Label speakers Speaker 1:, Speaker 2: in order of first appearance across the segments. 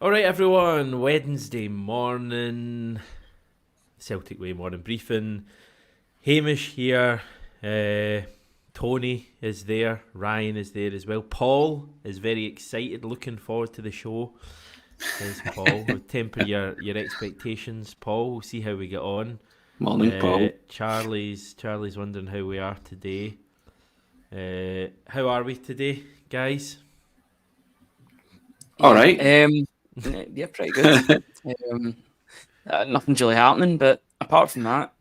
Speaker 1: Alright everyone, Wednesday morning, Celtic Way morning briefing. Hamish here, Tony is there, Ryan is there as well. Paul is very excited, looking forward to the show. Says Paul. We'll temper your expectations, Paul. We'll see how we get on.
Speaker 2: Morning, Paul.
Speaker 1: Charlie's wondering how we are today. How are we today, guys?
Speaker 3: All right. Yeah, pretty good. Nothing's really happening, but apart from that,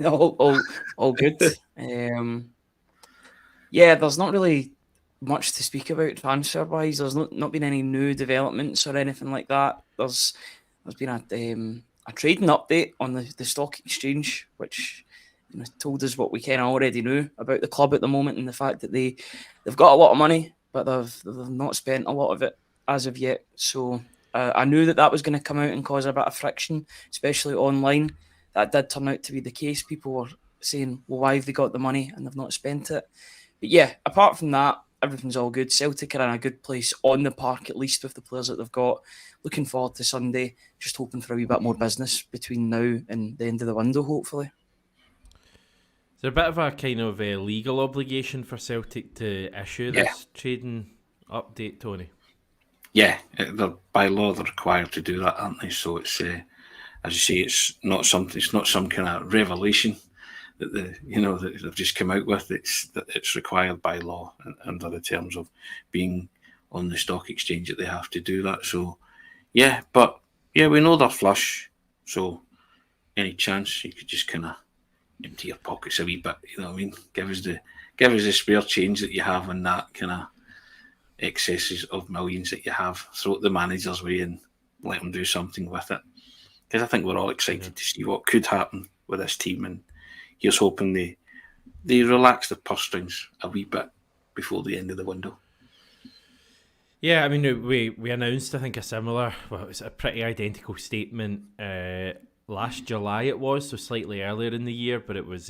Speaker 3: all good. Yeah, there's not really much to speak about transfer wise. There's not been any new developments or anything like that. There's been a trading update on the stock exchange, which told us what we kind of already knew about the club at the moment, and the fact that they've got a lot of money, but they've not spent a lot of it as of yet. So I knew that was going to come out and cause a bit of friction, especially online. That did turn out to be the case. People were saying, well, why have they got the money and they've not spent it? But yeah, apart from that, everything's all good. Celtic are in a good place on the park, at least with the players that they've got. Looking forward to Sunday. Just hoping for a wee bit more business between now and the end of the window, hopefully.
Speaker 1: Is there a bit of a kind of a legal obligation for Celtic to issue this trading update, Tony?
Speaker 2: Yeah, by law they're required to do that, aren't they? So it's, as you say, it's not some kind of revelation that that they've just come out with. It's required by law under the terms of being on the stock exchange that they have to do that. So we know they're flush. So any chance you could just kind of empty your pockets a wee bit, you know what I mean? Give us the spare change that you have in that kind of excesses of millions that you have, throw it the manager's way and let them do something with it. Because I think we're all excited to see what could happen with this team, and here's hoping they relax the purse strings a wee bit before the end of the window.
Speaker 1: Yeah, I mean, we announced, I think, it was a pretty identical statement last July it was, so slightly earlier in the year, but it was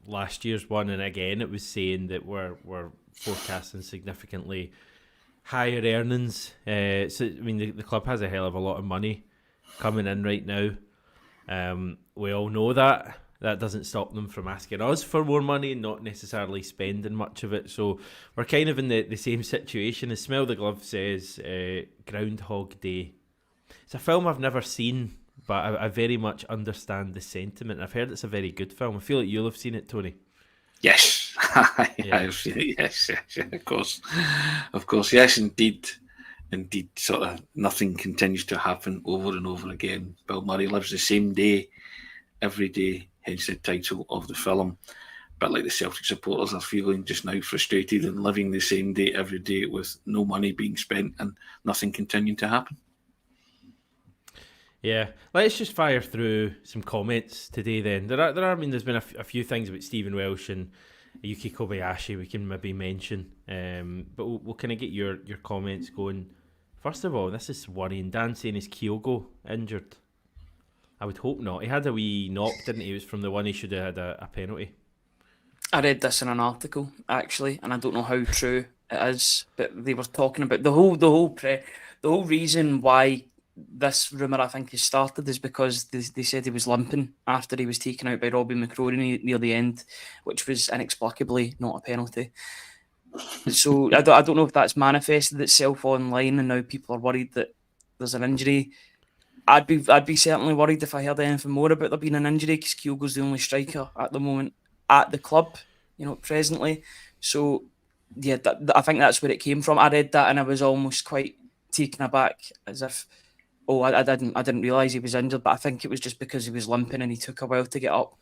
Speaker 1: last year's one, and again it was saying that we're forecasting significantly higher earnings. So I mean, the club has a hell of a lot of money coming in right now. We all know that. That doesn't stop them from asking us for more money and not necessarily spending much of it. So we're kind of in the same situation. As Smell the Glove says, Groundhog Day. It's a film I've never seen, but I very much understand the sentiment. I've heard it's a very good film. I feel like you'll have seen it, Tony.
Speaker 2: Yes, I've seen it. Yes, of course, yes, indeed. Sort of nothing continues to happen over and over again. Bill Murray lives the same day every day, hence the title of the film. But like the Celtic supporters are feeling just now, frustrated and living the same day every day with no money being spent and nothing continuing to happen.
Speaker 1: Yeah, let's just fire through some comments today then. There are. I mean, there's been a few things about Stephen Welsh and Yuki Kobayashi we can maybe mention, but we'll kind of get your comments going. First of all, this is worrying. Dan saying, is Kyogo injured? I would hope not. He had a wee knock, didn't he? It was from the one he should have had a penalty.
Speaker 3: I read this in an article, actually, and I don't know how true it is, but they were talking about the whole reason why this rumour, I think, has started is because they said he was limping after he was taken out by Robbie McCrory near the end, which was inexplicably not a penalty. So I don't know if that's manifested itself online and now people are worried that there's an injury. I'd be certainly worried if I heard anything more about there being an injury, because Kyogo's the only striker at the moment at the club, presently. So yeah, I think that's where it came from. I read that and I was almost quite taken aback, as if, I didn't realise he was injured, but I think it was just because he was limping and he took a while to get up.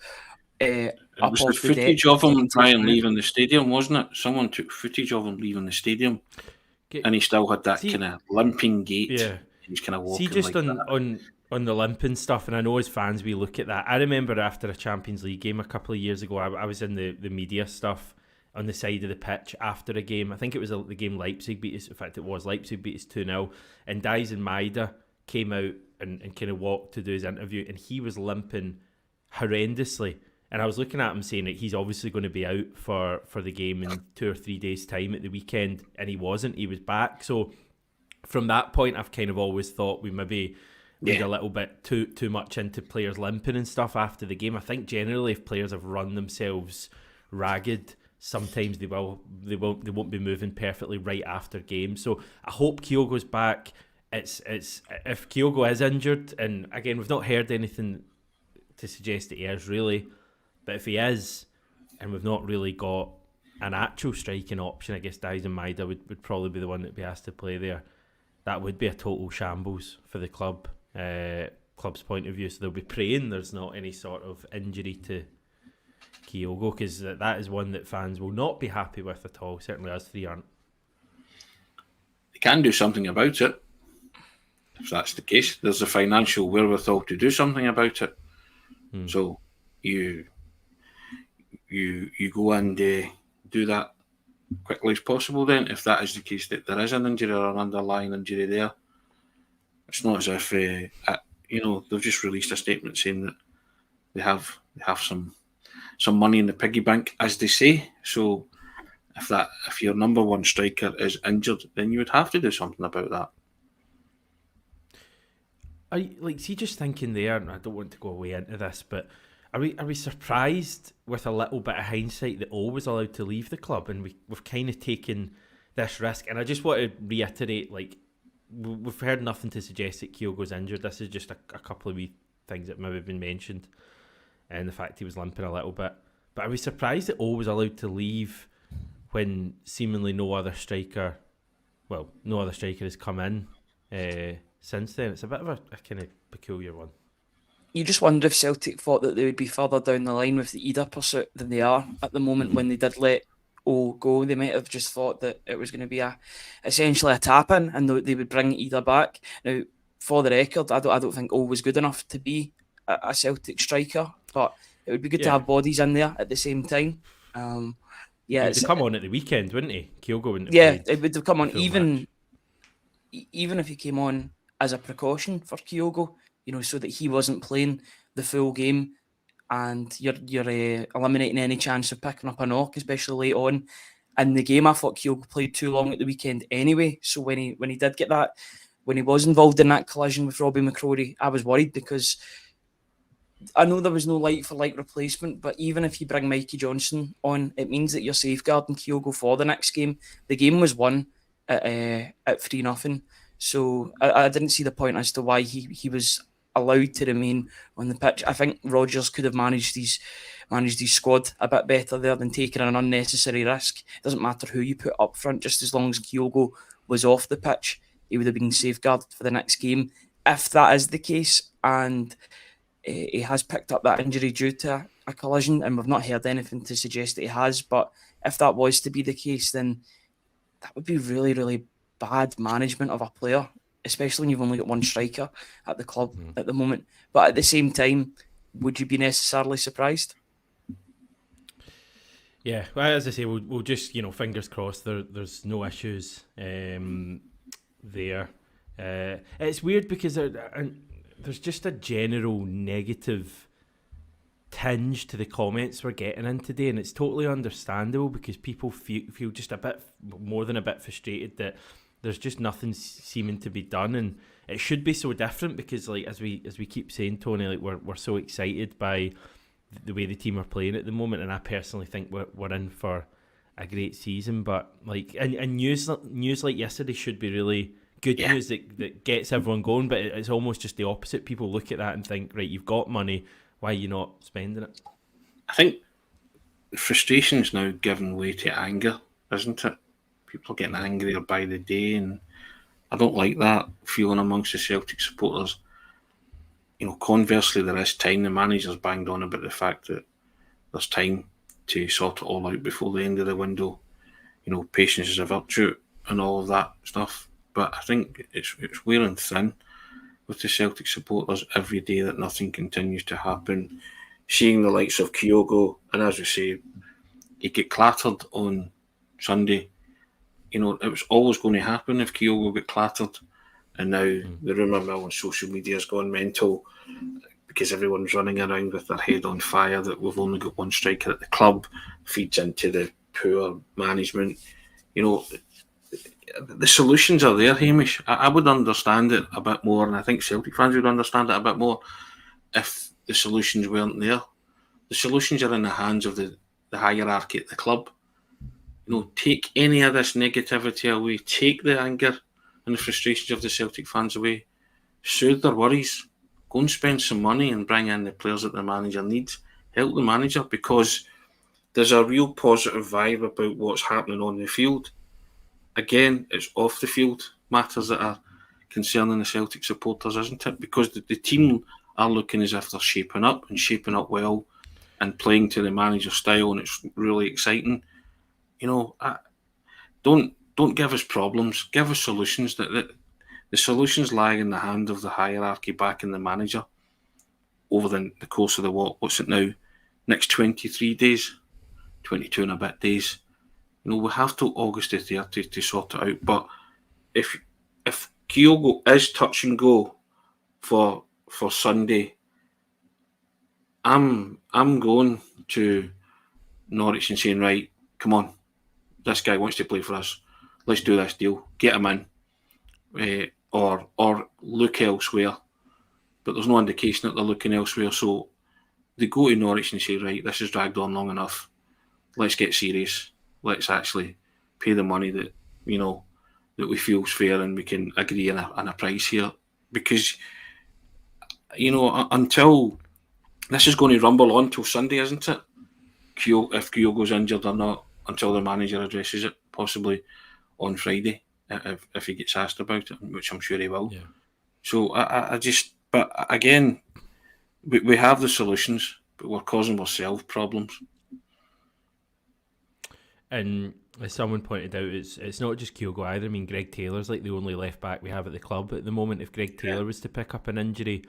Speaker 2: It was the footage of him trying leaving the stadium, wasn't it? Someone took footage of him leaving the stadium, and he still had that kind of limping gait.
Speaker 1: Yeah,
Speaker 2: he's kind of walking.
Speaker 1: See, just
Speaker 2: like
Speaker 1: on the limping stuff, and I know as fans we look at that. I remember after a Champions League game a couple of years ago, I was in the media stuff on the side of the pitch after a game. I think it was the game Leipzig beat us. In fact, it was Leipzig beat us 2-0, and Dyson Maeda came out and kind of walked to do his interview, and he was limping horrendously. And I was looking at him saying that he's obviously going to be out for the game in 2 or 3 days' time at the weekend, and he wasn't. He was back. So from that point, I've kind of always thought we maybe read
Speaker 2: Yeah.
Speaker 1: a little bit too much into players limping and stuff after the game. I think generally, if players have run themselves ragged, sometimes they won't be moving perfectly right after games. So I hope Kyogo's back. It's if Kyogo is injured, and again we've not heard anything to suggest that he is really, but if he is, and we've not really got an actual striking option, I guess Dies and Maida would probably be the one that'd be asked to play there. That would be a total shambles for the club's point of view. So they'll be praying there's not any sort of injury to Kyogo, because that is one that fans will not be happy with at all. Certainly us three aren't.
Speaker 2: They can do something about it. If that's the case, there's a financial wherewithal to do something about it. So you go and do that quickly as possible. Then, if that is the case, that there is an injury or an underlying injury there, it's not as if they've just released a statement saying that they have some money in the piggy bank, as they say. So if your number one striker is injured, then you would have to do something about that.
Speaker 1: See, just thinking there, and I don't want to go away into this, but are we surprised with a little bit of hindsight that O was allowed to leave the club, and we've kind of taken this risk? And I just want to reiterate, we've heard nothing to suggest that Kyogo's injured. This is just a couple of wee things that maybe have been mentioned, and the fact he was limping a little bit. But are we surprised that O was allowed to leave when seemingly no other striker has come in since then? It's a bit of a kind of peculiar one.
Speaker 3: You just wonder if Celtic thought that they would be further down the line with the Ida pursuit than they are at the moment. When they did let O go, they might have just thought that it was going to be essentially a tap-in, and they would bring Ida back. Now, for the record, I don't think O was good enough to be a Celtic striker, but it would be good to have bodies in there at the same time.
Speaker 1: He'd come on at the weekend, wouldn't he? Kyogo wouldn't have played.
Speaker 3: It would have come on even if he came on as a precaution for Kyogo, so that he wasn't playing the full game, and you're eliminating any chance of picking up a knock, especially late on in the game. I thought Kyogo played too long at the weekend anyway, so when he did get that, when he was involved in that collision with Robbie McCrory, I was worried, because I know there was no like-for-like replacement, but even if you bring Mikey Johnson on, it means that you're safeguarding Kyogo for the next game. The game was won at 3-0, so I didn't see the point as to why he was allowed to remain on the pitch. I think Rodgers could have managed his squad a bit better there than taking an unnecessary risk. It doesn't matter who you put up front, just as long as Kyogo was off the pitch, he would have been safeguarded for the next game. If that is the case, and he has picked up that injury due to a collision, and we've not heard anything to suggest that he has, but if that was to be the case, then that would be really, really bad management of a player, especially when you've only got one striker at the club at the moment. But at the same time, would you be necessarily surprised?
Speaker 1: Yeah, well, as I say, we'll just, fingers crossed there's no issues there. It's weird because there's just a general negative tinge to the comments we're getting in today, and it's totally understandable, because people feel just a bit more than a bit frustrated that there's just nothing seeming to be done, and it should be so different, because as we keep saying, Tony, we're so excited by the way the team are playing at the moment, and I personally think we're in for a great season. But and news like yesterday should be really good news that gets everyone going, but it's almost just the opposite. People look at that and think, right, you've got money, why are you not spending it?
Speaker 2: I think frustration's now given way to anger, isn't it? People are getting angrier by the day, and I don't like that feeling amongst the Celtic supporters. Conversely, there is time. The manager's banged on about the fact that there's time to sort it all out before the end of the window. Patience is a virtue and all of that stuff. But I think it's wearing thin with the Celtic supporters every day that nothing continues to happen. Seeing the likes of Kyogo, and as we say, he get clattered on Sunday. It was always going to happen if Kyogo got clattered. And now the rumour mill on social media has gone mental, because everyone's running around with their head on fire that we've only got one striker at the club, feeds into the poor management. the solutions are there, Hamish. I would understand it a bit more, and I think Celtic fans would understand it a bit more if the solutions weren't there. The solutions are in the hands of the hierarchy at the club. Take any of this negativity away, take the anger and the frustrations of the Celtic fans away, soothe their worries, go and spend some money and bring in the players that the manager needs, help the manager, because there's a real positive vibe about what's happening on the field. Again, it's off the field matters that are concerning the Celtic supporters, isn't it? Because the team are looking as if they're shaping up well and playing to the manager's style, and it's really exciting. Don't give us problems, give us solutions. The solutions lie in the hand of the hierarchy back in the manager over the course of what's it now, next 23 days, 22 and a bit days. We have till August the 30th to sort it out. But if Kyogo is touch and go for Sunday, I'm going to Norwich and saying, right, come on, this guy wants to play for us. Let's do this deal. Get him in, or look elsewhere. But there's no indication that they're looking elsewhere. So they go to Norwich and say, right, this has dragged on long enough. Let's get serious. Let's actually pay the money that that we feel is fair, and we can agree on a price here. Because until this is going to rumble on till Sunday, isn't it? If Kyogo's injured or not, until the manager addresses it, possibly on Friday, if he gets asked about it, which I'm sure he will.
Speaker 1: Yeah.
Speaker 2: So but again, we have the solutions, but we're causing ourselves problems.
Speaker 1: And as someone pointed out, it's not just Kyogo either. I mean, Greg Taylor's like the only left back we have at the club at the moment. If Greg Taylor was to pick up an injury,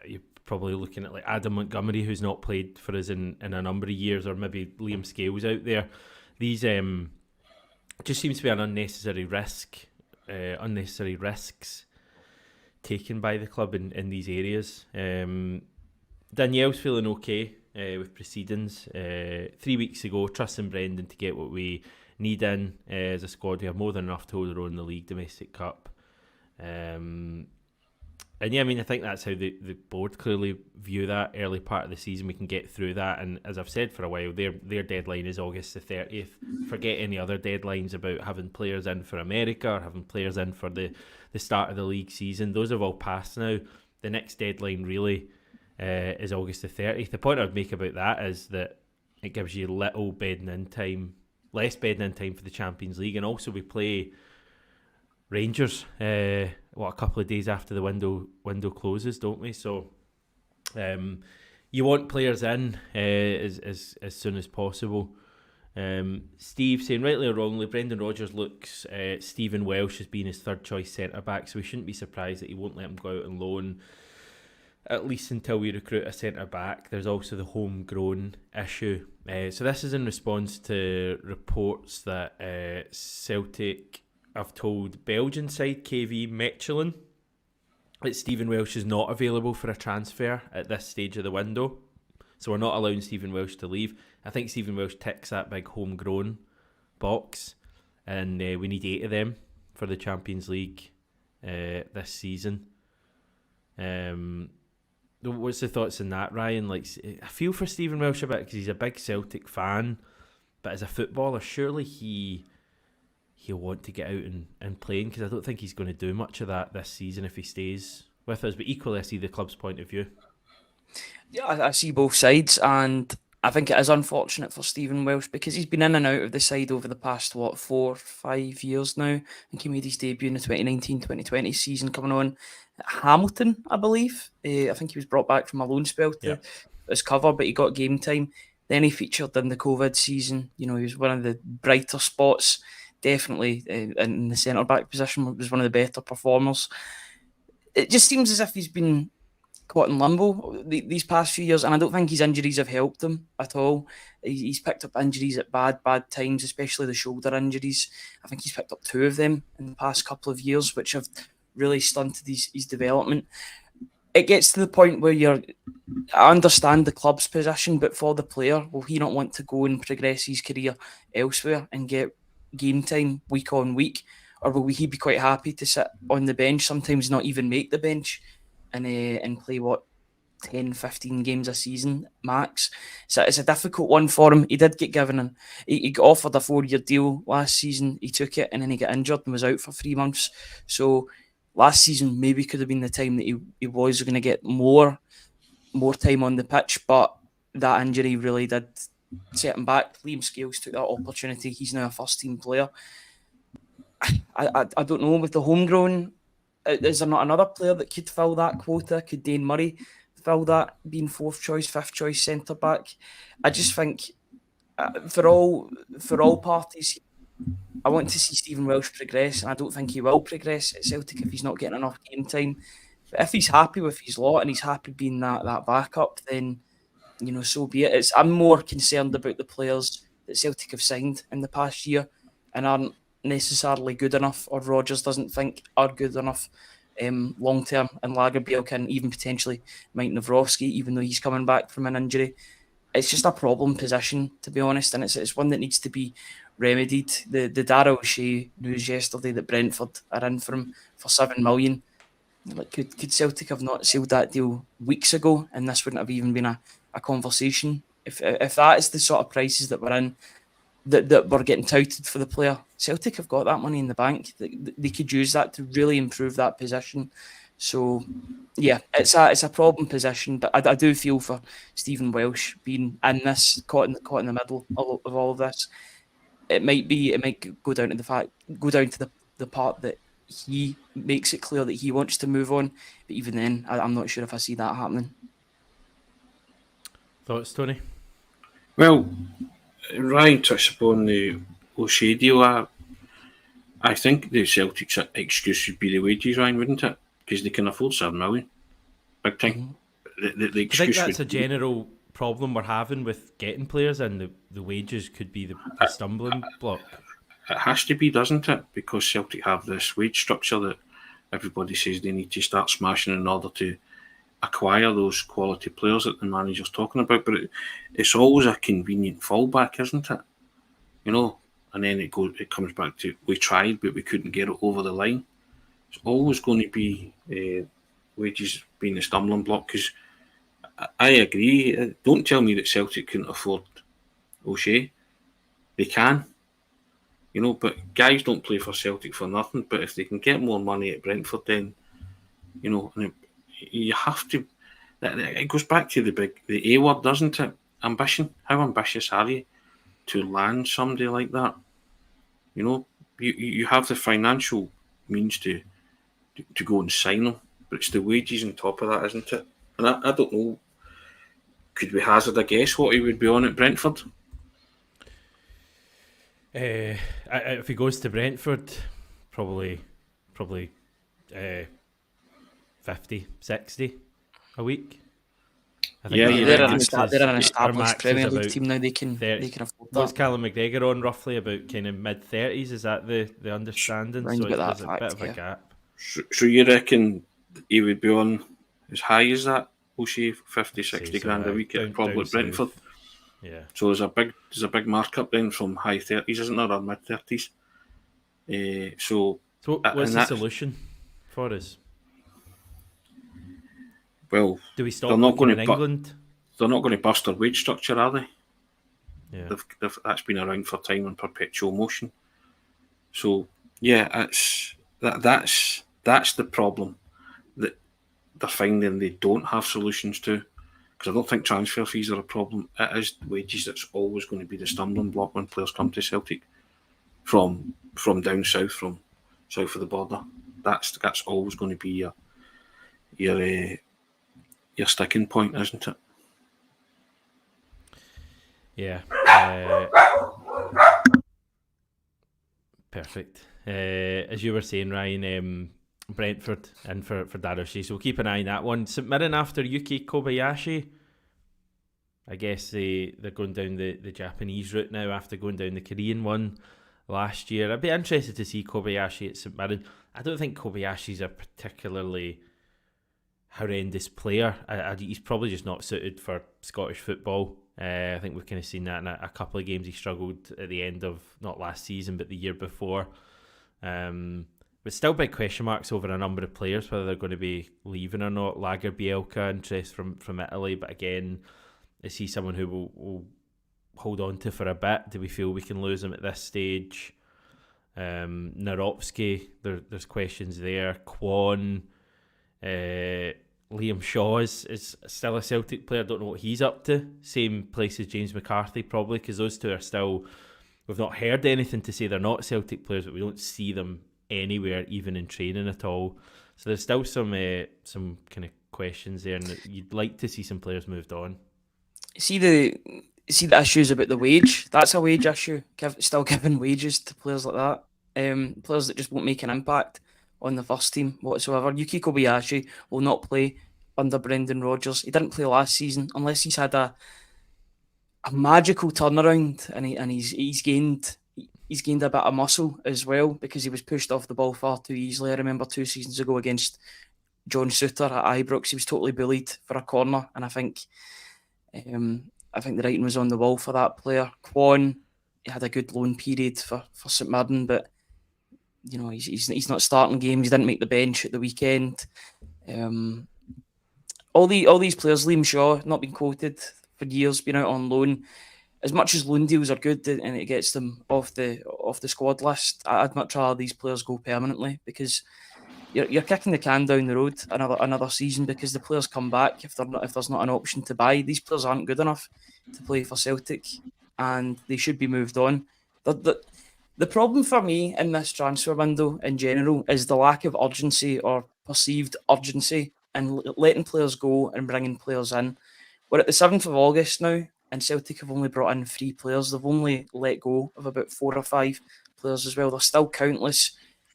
Speaker 1: you're probably looking at like Adam Montgomery, who's not played for us in a number of years, or maybe Liam Scales out there. These just seems to be an unnecessary risks taken by the club in these areas. Danielle's feeling okay with proceedings. 3 weeks ago, trusting Brendan to get what we need in as a squad. We have more than enough to hold our own in the league, domestic cup. And yeah, I mean, I think that's how the board clearly view that early part of the season. We can get through that, and as I've said for a while, their deadline is August the 30th. Forget any other deadlines about having players in for America or having players in for the start of the league season. Those have all passed now. The next deadline really is August the 30th. The point I would make about that is that it gives you less bedding in time for the Champions League, and also we play Rangers a couple of days after the window closes, don't we? So you want players in as soon as possible. Steve saying, rightly or wrongly, Brendan Rodgers looks Stephen Welsh as being his third choice centre back, so we shouldn't be surprised that he won't let him go out on loan, at least until we recruit a centre back. There's also the homegrown issue. So this is in response to reports that Celtic have told Belgian side KV Mechelen that Stephen Welsh is not available for a transfer at this stage of the window. So we're not allowing Stephen Welsh to leave. I think Stephen Welsh ticks that big homegrown box, and we need 8 of them for the Champions League this season. What's the thoughts on that, Ryan? Like, I feel for Stephen Welsh a bit because he's a big Celtic fan, but as a footballer, surely he'll want to get out and playing, because I don't think he's going to do much of that this season if he stays with us. But equally, I see the club's point of view.
Speaker 3: Yeah, I see both sides, and I think it is unfortunate for Stephen Welsh because he's been in and out of the side over the past, 4-5 years now. I think he made his debut in the 2019-2020 season coming on at Hamilton, I believe. I think he was brought back from a loan spell to his cover, but he got game time. Then he featured in the COVID season. He was one of the brighter spots. Definitely in the centre-back position, was one of the better performers. It just seems as if he's been caught in limbo these past few years, and I don't think his injuries have helped him at all. He's picked up injuries at bad times, especially the shoulder injuries. I think he's picked up 2 of them in the past couple of years, which have really stunted his development. It gets to the point where I understand the club's position, but for the player, will he not want to go and progress his career elsewhere and get game time week on week, or will he be quite happy to sit on the bench, sometimes not even make the bench, and play 10, 15 games a season max? So it's a difficult one for him. He did get given he got offered a 4-year deal last season. He took it, and then he got injured and was out for 3 months. So last season maybe could have been the time that he was going to get more time on the pitch, but that injury really did set him back. Liam Scales took that opportunity. He's now a first team player. I don't know, with the homegrown, is there not another player that could fill that quota? Could Dane Murray fill that, being 4th choice, 5th choice centre back? I just think for all parties, I want to see Stephen Welsh progress, and I don't think he will progress at Celtic if he's not getting enough game time. But if he's happy with his lot and he's happy being that backup, then so be it. I'm more concerned about the players that Celtic have signed in the past year and aren't necessarily good enough, or Rodgers doesn't think are good enough long term. And Lagerbielke and even potentially Mike Nawrowski, even though he's coming back from an injury. It's just a problem position, to be honest, and it's one that needs to be remedied. The Darrell O'Shea news yesterday that Brentford are in for him for $7 million. Like, could Celtic have not sealed that deal weeks ago, and this wouldn't have even been a conversation? If that is the sort of prices that we're in, that we're getting touted for the player, Celtic have got that money in the bank. They could use that to really improve that position. So, yeah, it's a problem position, but I do feel for Stephen Welsh being in this, caught in the middle of all of this. It might go down to the part that he makes it clear that he wants to move on, but even then, I'm not sure if I see that happening.
Speaker 1: Thoughts, Tony?
Speaker 2: Well, Ryan touched upon the O'Shea deal. I think the Celtic's excuse would be the wages, Ryan, wouldn't it? Because they can afford $7 million, big time.
Speaker 1: Mm-hmm. The excuse, I think that's a general problem we're having with getting players, and the wages could be the stumbling block.
Speaker 2: It has to be, doesn't it? Because Celtic have this wage structure that everybody says they need to start smashing in order to acquire those quality players that the manager's talking about. But it's always a convenient fallback, isn't it? And then it comes back to, we tried, but we couldn't get it over the line. It's always going to be wages being a stumbling block, because I agree. Don't tell me that Celtic couldn't afford O'Shea. They can. But guys don't play for Celtic for nothing. But if they can get more money at Brentford, then, and you have to. It goes back to the A word, doesn't it? Ambition. How ambitious are you to land somebody like that? You have the financial means to go and sign them, but it's the wages on top of that, isn't it? And I don't know. Could we hazard a guess what he would be on at Brentford?
Speaker 1: If he goes to Brentford, probably 50, 60 a week. I think
Speaker 3: they're an established Premier League team now. They can
Speaker 1: 30.
Speaker 3: afford that.
Speaker 1: What's Callum McGregor on roughly? About kind of mid-30s? Is that the understanding? So there's a bit of a gap.
Speaker 2: So you reckon he would be on as high as that? O'Shea, 50, 60 grand a week at probably Brentford.
Speaker 1: South. Yeah. So
Speaker 2: there's a big markup then from high 30s, isn't there, or mid 30s? So
Speaker 1: what's the solution for us?
Speaker 2: Well,
Speaker 1: do we stop in England?
Speaker 2: They're not going to bust their wage structure, are they?
Speaker 1: Yeah.
Speaker 2: That's been around for time in perpetual motion. So yeah, that's the problem that they're finding they don't have solutions to. Because I don't think transfer fees are a problem. It is wages that's always going to be the stumbling block when players come to Celtic from down south, from south of the border. That's always going to be your sticking point, isn't it?
Speaker 1: Yeah. Perfect. As you were saying, Ryan, Brentford and for Darrell O'Shea, so we'll keep an eye on that one. St Mirren after Yuki Kobayashi. I guess they're going down the Japanese route now after going down the Korean one last year. I'd be interested to see Kobayashi at St Mirren. I don't think Kobayashi's a particularly horrendous player. He's probably just not suited for Scottish football. I think we've kind of seen that in a couple of games. He struggled at the end of, not last season, but the year before. But still big question marks over a number of players, whether they're going to be leaving or not. Lager Bielka, interest from Italy, but again, is he someone who will hold on to for a bit? Do we feel we can lose him at this stage? Narovsky, there's questions there. Kwon, Liam Shaw is still a Celtic player. Don't know what he's up to. Same place as James McCarthy probably, because those two are still, we've not heard anything to say they're not Celtic players, but we don't see them anywhere, even in training at all. So there's still some kind of questions there, and you'd like to see some players moved on. See the issues about the wage. That's a wage issue. Still giving wages to players like that. Players that just won't make an impact on the first team whatsoever. Yuki Kobayashi will not play under Brendan Rodgers. He didn't play last season unless he's had a magical turnaround, and he's gained a bit of muscle as well, because he was pushed off the ball far too easily. I remember 2 seasons ago against John Souttar at Ibrox, he was totally bullied for a corner, and I think the writing was on the wall for that player. Kwon, he had a good loan period for St Mirren, but you know, he's not starting games. He didn't make the bench at the weekend. All these players, Liam Shaw, not been quoted for years, been out on loan. As much as loan deals are good and it gets them off the squad list, I'd much rather these players go permanently, because you're kicking the can down the road another season, because the players come back if there's not an option to buy. These players aren't good enough to play for Celtic, and they should be moved on. The problem for me in this transfer window in general is the lack of urgency, or perceived urgency, in letting players go and bringing players in. We're at the 7th of August now, and Celtic have only brought in 3 players. They've only let go of about 4 or 5 players as well. There's still countless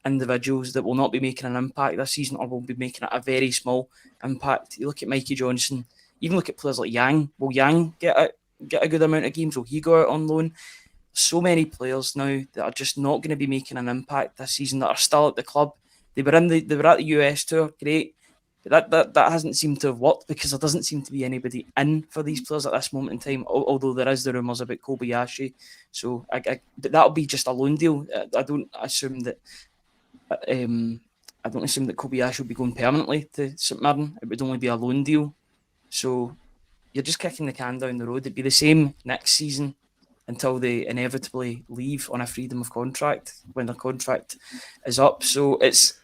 Speaker 1: individuals that will not be making an impact this season, or will be making a very small impact. You look at Mikey Johnson, even look at players like Yang. Will Yang get a good amount of games? Will he go out on loan? So many players now that are just not going to be making an impact this season, that are still at the club. They were at the US tour, great. But that hasn't seemed to have worked, because there doesn't seem to be anybody in for these players at this moment in time, although there is the rumours about Kobayashi. So that'll be just a loan deal. I don't assume that Kobayashi will be going permanently to St Mirren. It would only be a loan deal. So you're just kicking the can down the road. It'd be the same next season until they inevitably leave on a freedom of contract when their contract is up. So it's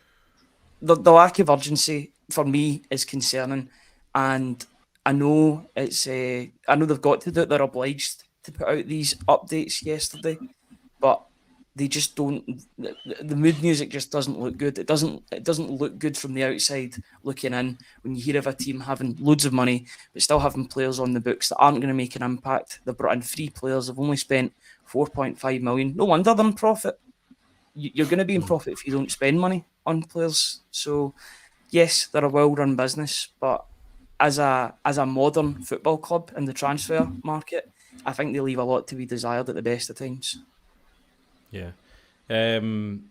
Speaker 1: the lack of urgency for me is concerning, and I know they've got to do it. They're obliged to put out these updates yesterday, but they just don't. The mood music just doesn't look good. It doesn't look good from the outside looking in when you hear of a team having loads of money but still having players on the books that aren't going to make an impact. They've brought in 3 players. They've only spent 4.5 million. No wonder they're in profit. You're going to be in profit if you don't spend money on players. So yes, they're a well-run business, but as a modern football club in the transfer market, I think they leave a lot to be desired at the best of times. Yeah. I'm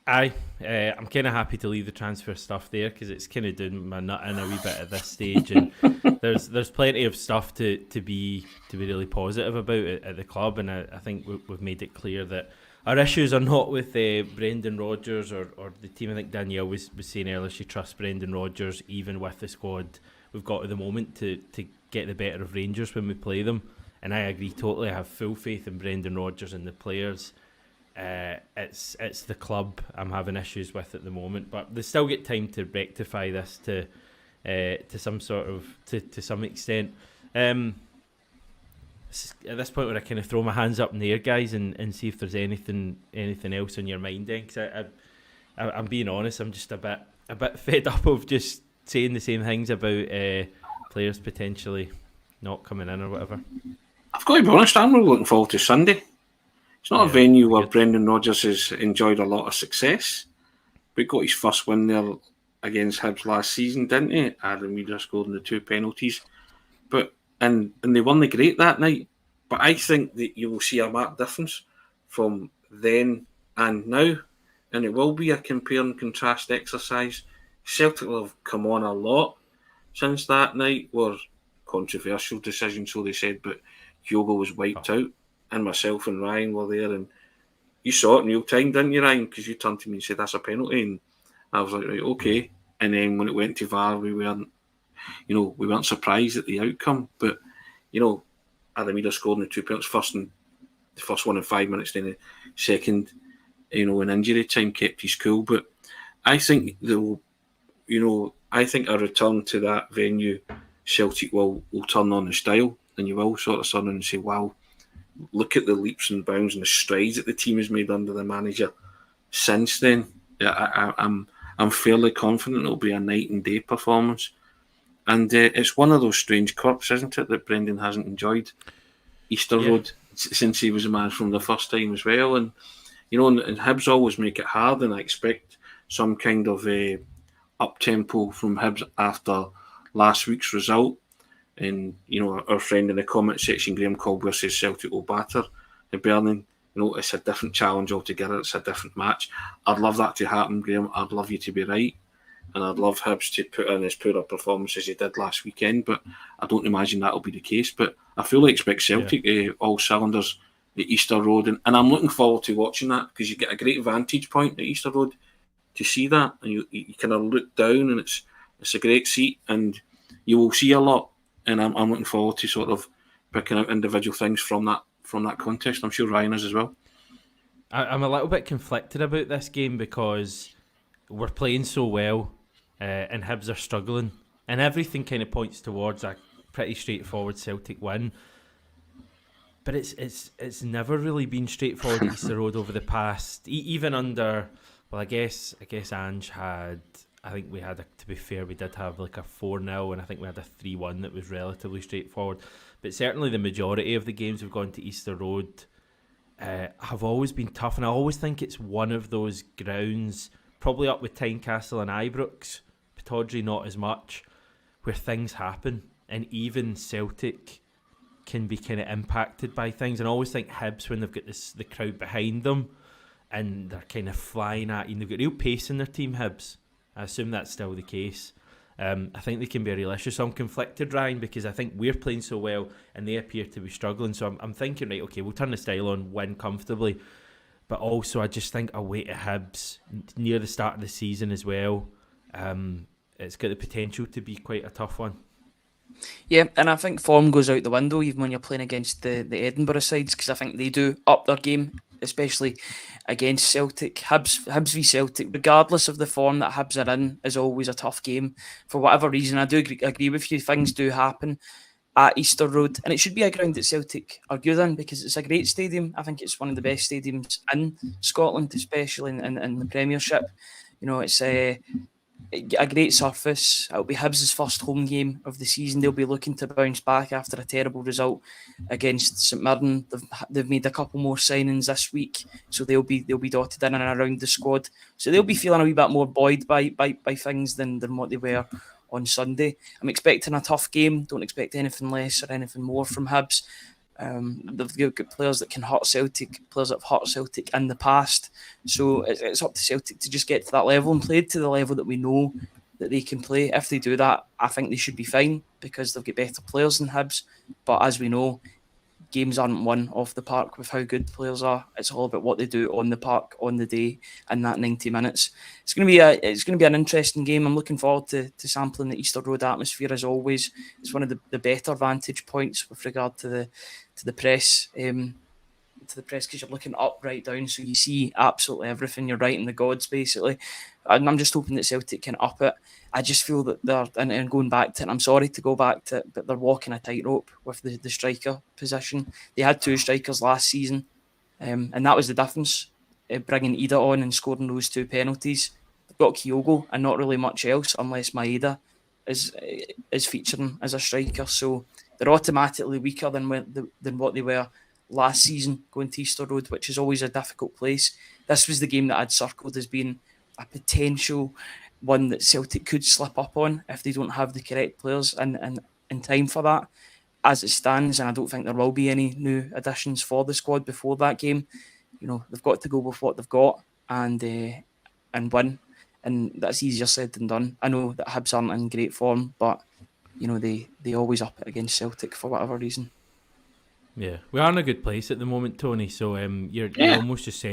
Speaker 1: kind of happy to leave the transfer stuff there, because it's kind of doing my nut in a wee bit at this stage, and there's plenty of stuff to be really positive about it at the club, and I think we've made it clear that our issues are not with Brendan Rodgers or the team. I think Danielle was saying earlier she trusts Brendan Rodgers even with the squad we've got at the moment to get the better of Rangers when we play them, and I agree totally. I have full faith in Brendan Rodgers and the players. It's the club I'm having issues with at the moment, but they still get time to rectify this to some extent. At this point where I kind of throw my hands up in the air, guys, and see if there's anything else on your mind then, because I'm being honest, I'm just a bit fed up of just saying the same things about players potentially not coming in or whatever.
Speaker 2: I've got to be honest, I'm really looking forward to Sunday. It's not a venue where Brendan Rodgers has enjoyed a lot of success, but he got his first win there against Hibs last season, didn't he? Adam Weeder scored in the 2 penalties, and they won the great that night. But I think that you will see a marked difference from then and now, and it will be a compare and contrast exercise. Celtic will have come on a lot, since that night were controversial decisions, so they said, but Kyogo was wiped out, and myself and Ryan were there, and you saw it in real time, didn't you, Ryan? Because you turned to me and said, that's a penalty, and I was like, right, okay. And then when it went to VAR, we weren't surprised at the outcome, but, Adamida scored in the 2 penalties, the first one in 5 minutes, then the second, in injury time, kept his cool. But I think I think a return to that venue, Celtic will turn on the style, and you will sort of turn and say, wow, look at the leaps and bounds and the strides that the team has made under the manager since then. Yeah, I'm fairly confident it'll be a night and day performance. And it's one of those strange quirks, isn't it, that Brendan hasn't enjoyed Easter Road since he was a man from the first time as well. And, and Hibs always make it hard, and I expect some kind of up-tempo from Hibs after last week's result. And, our friend in the comment section, Graham Caldwell, says Celtic will batter Hibernian. It's a different challenge altogether. It's a different match. I'd love that to happen, Graham. I'd love you to be right. And I'd love Hibs to put in as poor a performance as he did last weekend, but I don't imagine that'll be the case. But I fully expect Celtic all cylinders at Easter Road, and I'm looking forward to watching that, because you get a great vantage point at Easter Road to see that, and you kind of look down, and it's a great seat, and you will see a lot. And I'm looking forward to sort of picking out individual things from that contest. I'm sure Ryan is as well.
Speaker 1: I'm a little bit conflicted about this game because we're playing so well. And Hibs are struggling, and everything kind of points towards a pretty straightforward Celtic win. But it's never really been straightforward at Easter Road over the past, even under. Well, I guess Ange had. I think we had, to be fair, we did have like a 4-0, and I think we had a 3-1 that was relatively straightforward. But certainly the majority of the games we've gone to Easter Road have always been tough, and I always think it's one of those grounds, probably up with Tynecastle and Ibrox. Tawdry not as much, where things happen, and even Celtic can be kind of impacted by things. And I always think Hibs, when they've got the crowd behind them and they're kind of flying at you, they've got real pace in their team, Hibs. I assume that's still the case. I think they can be a real issue. So I'm conflicted, Ryan, because I think we're playing so well and they appear to be struggling. So I'm thinking, right, okay, we'll turn the style on, win comfortably. But also I just think away to Hibs near the start of the season as well, it's got the potential to be quite a tough one.
Speaker 3: Yeah, and I think form goes out the window even when you're playing against the Edinburgh sides, because I think they do up their game, especially against Celtic. Hibs v Celtic, regardless of the form that Hibs are in, is always a tough game. For whatever reason, I do agree with you, things do happen at Easter Road, and it should be a ground that Celtic are good in, because it's a great stadium. I think it's one of the best stadiums in Scotland, especially in the Premiership. It's a great surface. It'll be Hibs' first home game of the season. They'll be looking to bounce back after a terrible result against St Mirren. They've made a couple more signings this week, so they'll be dotted in and around the squad. So they'll be feeling a wee bit more buoyed by things than what they were on Sunday. I'm expecting a tough game. Don't expect anything less or anything more from Hibs. They've got players that can hurt Celtic, players that have hurt Celtic in the past. So it's up to Celtic to just get to that level and play to the level that we know that they can play. If they do that, I think they should be fine, because they've got better players than Hibs. But as we know, games aren't won off the park with how good players are. It's all about what they do on the park, on the day, in that 90 minutes. It's going to be an interesting game. I'm looking forward to sampling the Easter Road atmosphere as always. It's one of the better vantage points with regard to the press. Because you're looking up, right down, so you see absolutely everything. You're right in the gods, basically. And I'm just hoping that Celtic can up it. I just feel that they're, and going back to it, and I'm sorry to go back to it, but they're walking a tightrope with the striker position. They had two strikers last season, and that was the difference, bringing Ida on and scoring those two penalties. They've got Kyogo and not really much else, unless Maeda is featuring as a striker. So they're automatically weaker than what they were last season going to Easter Road, which is always a difficult place. This was the game that I'd circled as being a potential one that Celtic could slip up on if they don't have the correct players in time for that. As it stands, and I don't think there will be any new additions for the squad before that game, they've got to go with what they've got and win. And that's easier said than done. I know that Hibs aren't in great form, but they always up it against Celtic for whatever reason.
Speaker 1: Yeah, we are in a good place at the moment, Tony. So you're almost just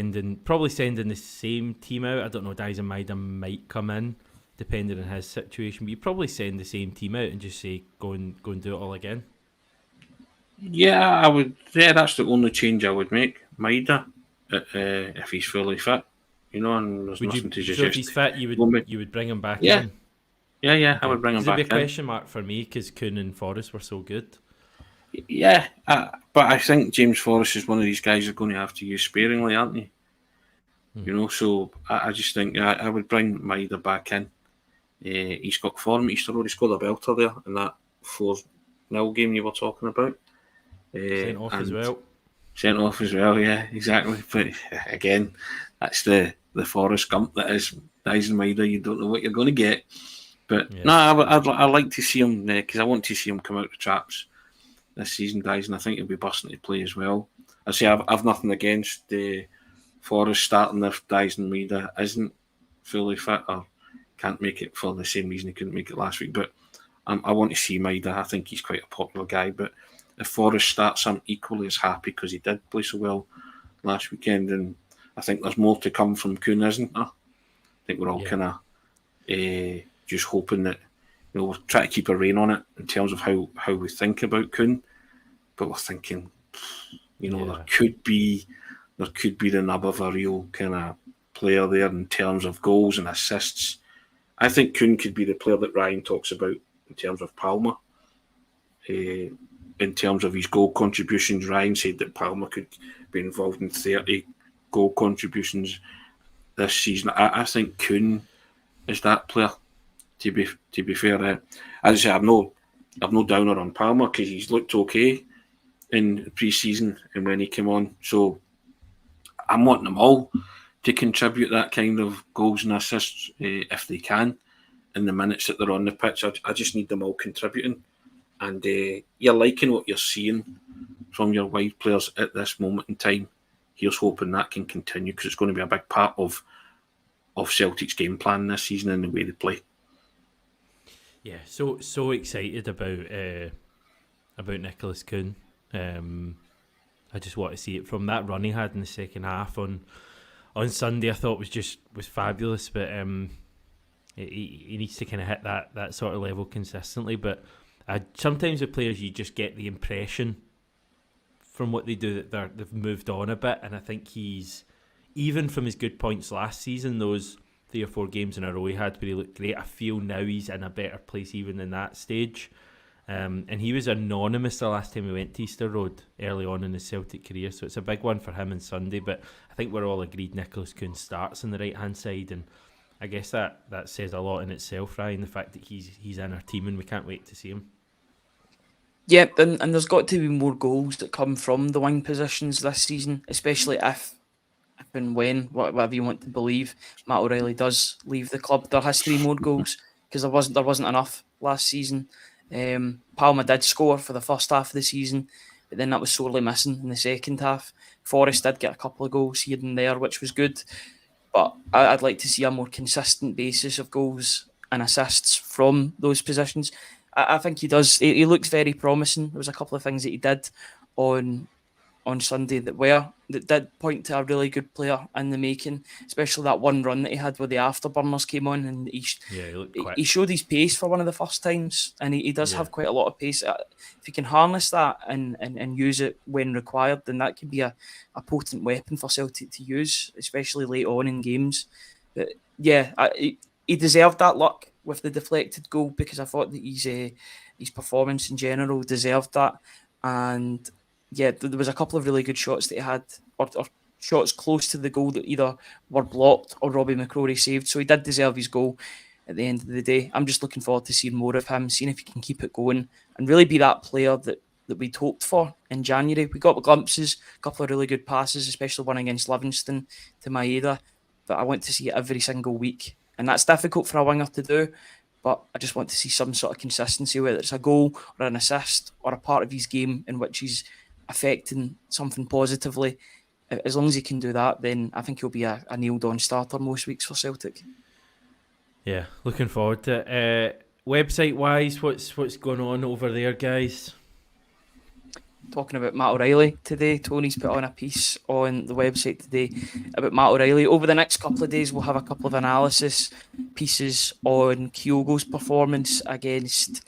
Speaker 1: probably sending the same team out. I don't know, Dyson Maida might come in depending on his situation, but you probably send the same team out and just say go and do it all again.
Speaker 2: Yeah, I would. Yeah, that's the only change I would make. Maida, if he's fully fit, and there's nothing to suggest.
Speaker 1: So if he's fit, you would bring him back in.
Speaker 2: Yeah,
Speaker 1: okay.
Speaker 2: I would bring him back in.
Speaker 1: It'd be a question mark for me because Kuhn and Forrest were so good.
Speaker 2: Yeah, but I think James Forrest is one of these guys are going to have to use sparingly, aren't they? So I just think I would bring Maida back in. He's got form. He scored a belter there in that 4-0 game you were talking about.
Speaker 1: Sent off as well.
Speaker 2: Sent off as well, yeah, exactly. But again, that's the Forrest Gump that is Dyson Maida. You don't know what you're going to get. But I'd like to see him because I want to see him come out the traps this season, Dyson. I think he'll be busting to play as well. I say I've nothing against the Forrest starting if Dyson Maida isn't fully fit or can't make it for the same reason he couldn't make it last week. But I want to see Maida. I think he's quite a popular guy. But if Forrest starts, I'm equally as happy because he did play so well last weekend. And I think there's more to come from Kuhn, isn't there? I think we're all kind of just hoping that we're trying to keep a rein on it in terms of how we think about Kuhn. But we're thinking, there could be the nub of a real kind of player there in terms of goals and assists. I think Kuhn could be the player that Ryan talks about in terms of Palmer. In terms of his goal contributions, Ryan said that Palmer could be involved in 30 goal contributions this season. I think Kuhn is that player. To be fair, as I say, I've no downer on Palmer because he's looked okay in pre-season and when he came on. So I'm wanting them all to contribute that kind of goals and assists if they can in the minutes that they're on the pitch. I just need them all contributing. And you're liking what you're seeing from your wide players at this moment in time. Here's hoping that can continue because it's going to be a big part of Celtic's game plan this season and the way they play.
Speaker 1: Yeah, so excited about Nicholas Kuhn. I just want to see it from that run he had in the second half on Sunday. I thought was fabulous, but he needs to kind of hit that sort of level consistently. But sometimes with players, you just get the impression from what they do that they've moved on a bit, and I think he's, even from his good points last season, those 3 or 4 games in a row he had where he looked great, I feel now he's in a better place even in that stage. And he was anonymous the last time we went to Easter Road early on in his Celtic career, so it's a big one for him on Sunday. But I think we're all agreed Nicholas Kuhn starts on the right hand side, and I guess that says a lot in itself, Ryan, the fact that he's in our team and we can't wait to see him.
Speaker 3: Yeah, and there's got to be more goals that come from the wing positions this season, especially if and when, whatever you want to believe, Matt O'Reilly does leave the club. There has to be more goals because there wasn't enough last season. Palmer did score for the first half of the season, but then that was sorely missing in the second half. Forrest did get a couple of goals here and there, which was good, but I'd like to see a more consistent basis of goals and assists from those positions. I think he does. He looks very promising. There was a couple of things that he did on Sunday that did point to a really good player in the making, especially that one run that he had where the afterburners came on and he showed his pace for one of the first times, and he does have quite a lot of pace. If you can harness that and use it when required, then that could be a potent weapon for Celtic to use, especially late on in games. But he deserved that luck with the deflected goal because I thought that his performance in general deserved that. And yeah, there was a couple of really good shots that he had, or shots close to the goal that either were blocked or Robbie McCrory saved. So he did deserve his goal at the end of the day. I'm just looking forward to seeing more of him, seeing if he can keep it going and really be that player that we'd hoped for in January. We got glimpses, a couple of really good passes, especially one against Livingston to Maeda. But I want to see it every single week. And that's difficult for a winger to do. But I just want to see some sort of consistency, whether it's a goal or an assist or a part of his game in which he's affecting something positively. As long as he can do that, then I think he'll be a nailed-on starter most weeks for Celtic.
Speaker 1: Yeah, looking forward to it. website wise, what's going on over there, guys?
Speaker 3: Talking about Matt O'Reilly today. Tony's put on a piece on the website today about Matt O'Reilly. Over the next couple of days, we'll have a couple of analysis pieces on Kyogo's performance against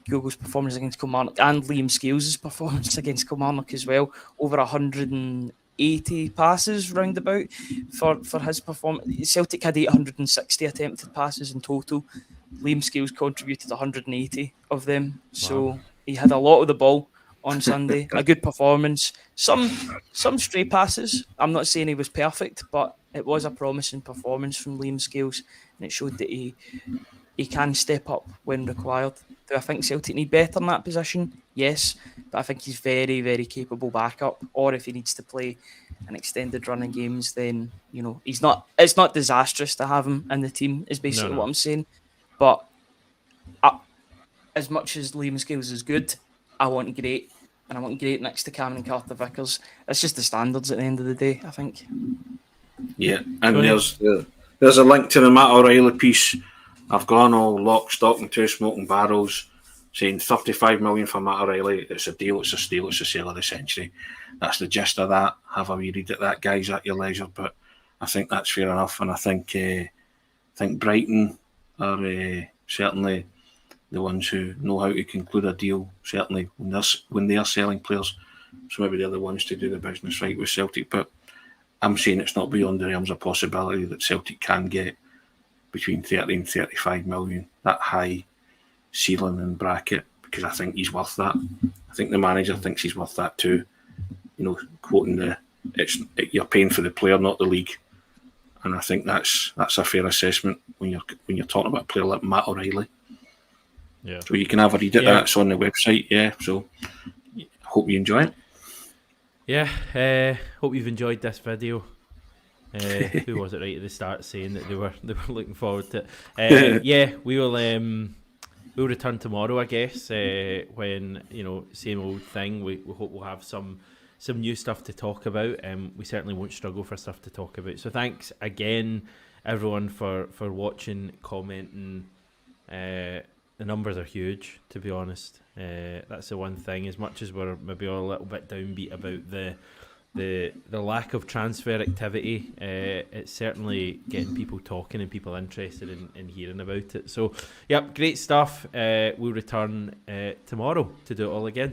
Speaker 3: Kilmarnock and Liam Scales' performance against Kilmarnock as well. Over 180 passes roundabout for his performance. Celtic had 860 attempted passes in total. Liam Scales contributed 180 of them. So he had a lot of the ball on Sunday. A good performance. Some stray passes. I'm not saying he was perfect, but it was a promising performance from Liam Scales, and it showed that he can step up when required. Do I think Celtic need better in that position? Yes, but I think he's very, very capable backup. Or if he needs to play an extended run of games, then he's not. It's not disastrous to have him in the team. Is basically what I'm saying. But as much as Liam Scales is good, I want great. And I want great next to Cameron Carter-Vickers. It's just the standards at the end of the day, I think.
Speaker 2: Yeah, and there's a link to the Matt O'Reilly piece. I've gone all lock, stock and two smoking barrels saying 35 million for Matt O'Reilly. It's a deal, it's a steal, it's a sale of the century. That's the gist of that. Have a wee read at that, guys, at your leisure. But I think that's fair enough. And I think Brighton are certainly the ones who know how to conclude a deal, certainly when they're selling players. So maybe they're the ones to do the business right with Celtic. But I'm saying it's not beyond the realms of possibility that Celtic can get between 30 and 35 million, that high ceiling and bracket, because I think he's worth that. I think the manager thinks he's worth that too. Quoting you're paying for the player, not the league. And I think that's a fair assessment when you're talking about a player like Matt O'Reilly.
Speaker 1: Yeah.
Speaker 2: So you can have a read at that. It's on the website. Yeah. So hope you enjoy it.
Speaker 1: Yeah. Hope you've enjoyed this video. Who was it right at the start saying that they were looking forward to it? Yeah, we'll return tomorrow, I guess. When same old thing. We hope we'll have some new stuff to talk about. We certainly won't struggle for stuff to talk about. So thanks again, everyone, for watching, commenting. The numbers are huge, to be honest. That's the one thing. As much as we're maybe all a little bit downbeat about the lack of transfer activity, it's certainly getting people talking and people interested in hearing about it. So, yep, great stuff. We'll return tomorrow to do it all again.